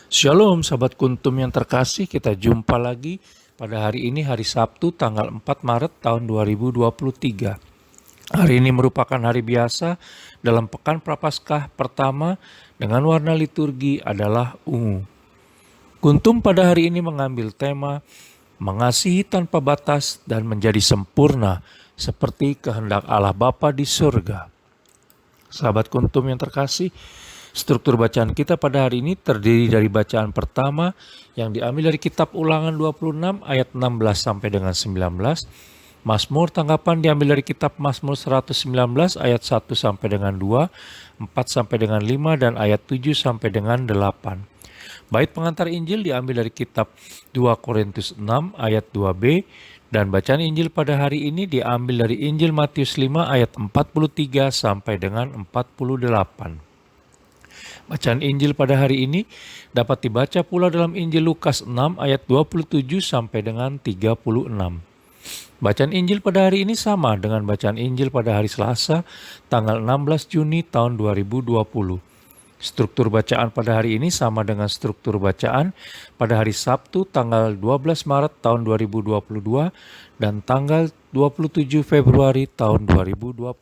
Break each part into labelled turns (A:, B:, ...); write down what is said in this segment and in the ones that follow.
A: Shalom sahabat kuntum yang terkasih, kita jumpa lagi pada hari ini, hari Sabtu tanggal 4 Maret tahun 2023. Hari ini merupakan hari biasa dalam pekan Prapaskah pertama dengan warna liturgi adalah ungu. Kuntum pada hari ini mengambil tema mengasihi tanpa batas dan menjadi sempurna seperti kehendak Allah Bapa di surga. Sahabat kuntum yang terkasih, struktur bacaan kita pada hari ini terdiri dari bacaan pertama yang diambil dari kitab Ulangan 26 ayat 16 sampai dengan 19. Mazmur tanggapan diambil dari kitab Mazmur 119 ayat 1 sampai dengan 2, 4 sampai dengan 5 dan ayat 7 sampai dengan 8. Bait pengantar Injil diambil dari kitab 2 Korintus 6 ayat 2b. Dan bacaan Injil pada hari ini diambil dari Injil Matius 5 ayat 43 sampai dengan 48. Bacaan Injil pada hari ini dapat dibaca pula dalam Injil Lukas 6 ayat 27 sampai dengan 36. Bacaan Injil pada hari ini sama dengan bacaan Injil pada hari Selasa tanggal 16 Juni tahun 2020. Struktur bacaan pada hari ini sama dengan struktur bacaan pada hari Sabtu tanggal 12 Maret tahun 2022 dan tanggal 27 Februari tahun 2021.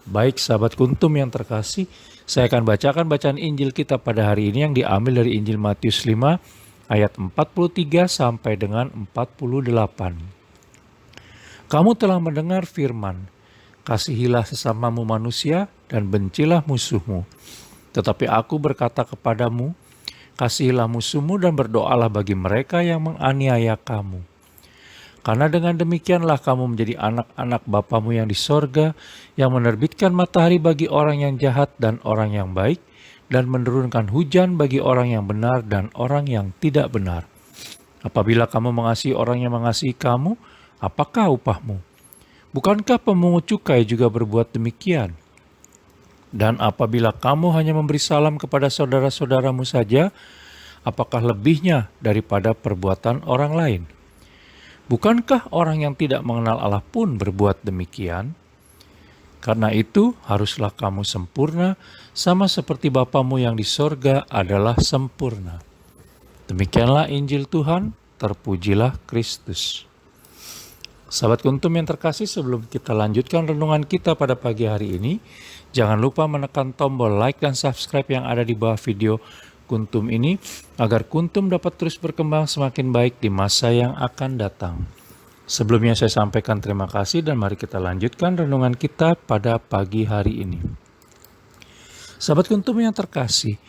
A: Baik sahabat kuntum yang terkasih, saya akan bacakan bacaan Injil kita pada hari ini yang diambil dari Injil Matius 5 ayat 43 sampai dengan 48. Kamu telah mendengar firman, kasihilah sesamamu manusia dan bencilah musuhmu. Tetapi aku berkata kepadamu, kasihilah musuhmu dan berdoalah bagi mereka yang menganiaya kamu. Karena dengan demikianlah kamu menjadi anak-anak Bapamu yang di sorga, yang menerbitkan matahari bagi orang yang jahat dan orang yang baik, dan menurunkan hujan bagi orang yang benar dan orang yang tidak benar. Apabila kamu mengasihi orang yang mengasihi kamu, apakah upahmu? Bukankah pemungut cukai juga berbuat demikian? Dan apabila kamu hanya memberi salam kepada saudara-saudaramu saja, apakah lebihnya daripada perbuatan orang lain? Bukankah orang yang tidak mengenal Allah pun berbuat demikian? Karena itu haruslah kamu sempurna, sama seperti Bapamu yang di sorga adalah sempurna. Demikianlah Injil Tuhan, terpujilah Kristus. Sahabat kuntum yang terkasih, sebelum kita lanjutkan renungan kita pada pagi hari ini, jangan lupa menekan tombol like dan subscribe yang ada di bawah video kuntum ini, agar kuntum dapat terus berkembang semakin baik di masa yang akan datang. Sebelumnya saya sampaikan terima kasih dan mari kita lanjutkan renungan kita pada pagi hari ini. Sahabat kuntum yang terkasih,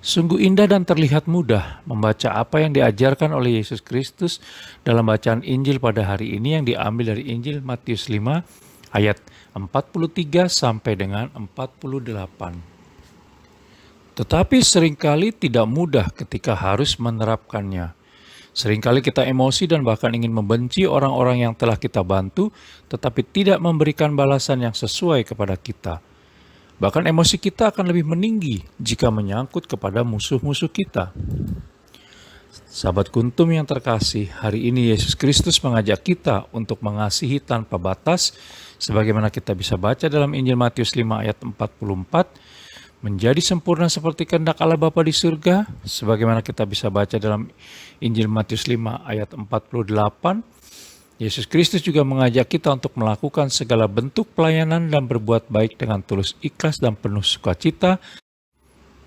A: sungguh indah dan terlihat mudah membaca apa yang diajarkan oleh Yesus Kristus dalam bacaan Injil pada hari ini yang diambil dari Injil Matius 5 ayat 43 sampai dengan 48. Tetapi seringkali tidak mudah ketika harus menerapkannya. Seringkali kita emosi dan bahkan ingin membenci orang-orang yang telah kita bantu, tetapi tidak memberikan balasan yang sesuai kepada kita. Bahkan emosi kita akan lebih meninggi jika menyangkut kepada musuh-musuh kita. Sahabat kuntum yang terkasih, hari ini Yesus Kristus mengajak kita untuk mengasihi tanpa batas, sebagaimana kita bisa baca dalam Injil Matius 5 ayat 44, menjadi sempurna seperti kehendak Allah Bapa di surga, sebagaimana kita bisa baca dalam Injil Matius 5 ayat 48. Yesus Kristus juga mengajak kita untuk melakukan segala bentuk pelayanan dan berbuat baik dengan tulus ikhlas dan penuh sukacita,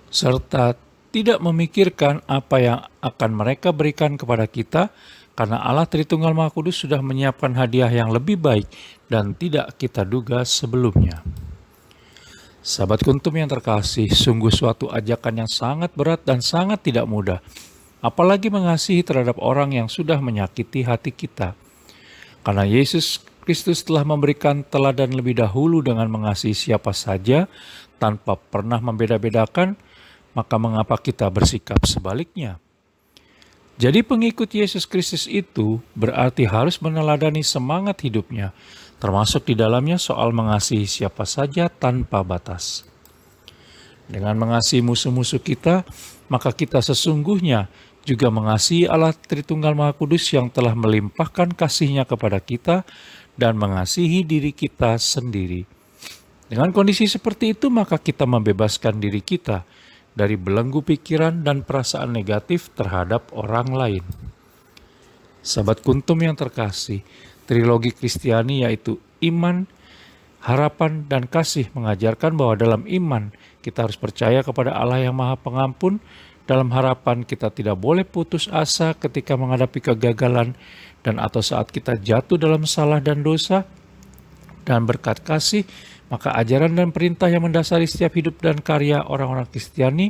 A: serta tidak memikirkan apa yang akan mereka berikan kepada kita, karena Allah Tritunggal Maha Kudus sudah menyiapkan hadiah yang lebih baik dan tidak kita duga sebelumnya. Sahabat kuntum yang terkasih, sungguh suatu ajakan yang sangat berat dan sangat tidak mudah, apalagi mengasihi terhadap orang yang sudah menyakiti hati kita. Karena Yesus Kristus telah memberikan teladan lebih dahulu dengan mengasihi siapa saja tanpa pernah membeda-bedakan, maka mengapa kita bersikap sebaliknya? Jadi pengikut Yesus Kristus itu berarti harus meneladani semangat hidupnya, termasuk di dalamnya soal mengasihi siapa saja tanpa batas. Dengan mengasihi musuh-musuh kita, maka kita sesungguhnya juga mengasihi Allah Tritunggal Maha Kudus yang telah melimpahkan kasih-Nya kepada kita dan mengasihi diri kita sendiri. Dengan kondisi seperti itu, maka kita membebaskan diri kita dari belenggu pikiran dan perasaan negatif terhadap orang lain. Sahabat Kuntum yang terkasih, trilogi Kristiani yaitu iman, harapan, dan kasih mengajarkan bahwa dalam iman kita harus percaya kepada Allah yang Maha Pengampun. Dalam harapan kita tidak boleh putus asa ketika menghadapi kegagalan dan atau saat kita jatuh dalam salah dan dosa. Dan berkat kasih, maka ajaran dan perintah yang mendasari setiap hidup dan karya orang-orang Kristiani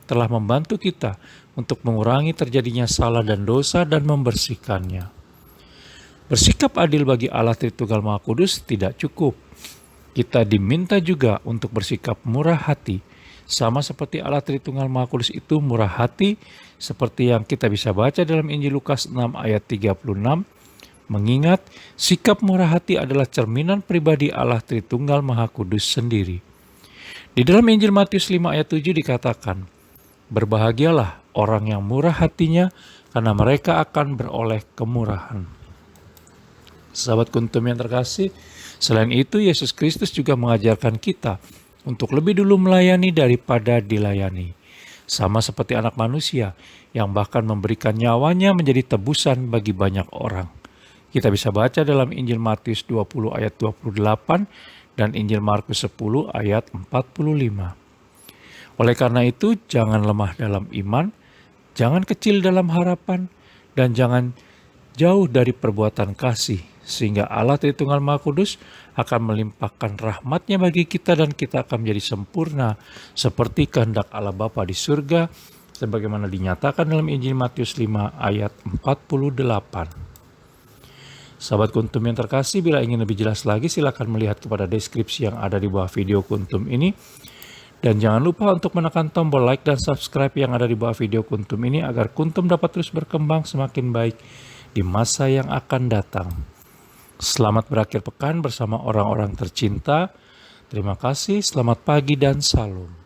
A: telah membantu kita untuk mengurangi terjadinya salah dan dosa dan membersihkannya. Bersikap adil bagi Allah Tritunggal Maha Kudus tidak cukup. Kita diminta juga untuk bersikap murah hati, sama seperti Allah Tritunggal Maha Kudus itu murah hati, seperti yang kita bisa baca dalam Injil Lukas 6 ayat 36, mengingat sikap murah hati adalah cerminan pribadi Allah Tritunggal Maha Kudus sendiri. Di dalam Injil Matius 5 ayat 7 dikatakan, berbahagialah orang yang murah hatinya, karena mereka akan beroleh kemurahan. Sahabat Kuntum yang terkasih, selain itu Yesus Kristus juga mengajarkan kita untuk lebih dulu melayani daripada dilayani. Sama seperti anak manusia yang bahkan memberikan nyawanya menjadi tebusan bagi banyak orang. Kita bisa baca dalam Injil Matius 20 ayat 28 dan Injil Markus 10 ayat 45. Oleh karena itu, jangan lemah dalam iman, jangan kecil dalam harapan, dan jangan jauh dari perbuatan kasih, sehingga Allah Tritunggal Maha Kudus akan melimpahkan rahmat-Nya bagi kita dan kita akan menjadi sempurna seperti kehendak Allah Bapa di surga, sebagaimana dinyatakan dalam Injil Matius 5 ayat 48. Sahabat Kuntum yang terkasih, bila ingin lebih jelas lagi silakan melihat kepada deskripsi yang ada di bawah video Kuntum ini. Dan jangan lupa untuk menekan tombol like dan subscribe yang ada di bawah video Kuntum ini agar Kuntum dapat terus berkembang semakin baik di masa yang akan datang. Selamat berakhir pekan bersama orang-orang tercinta. Terima kasih, selamat pagi dan salam.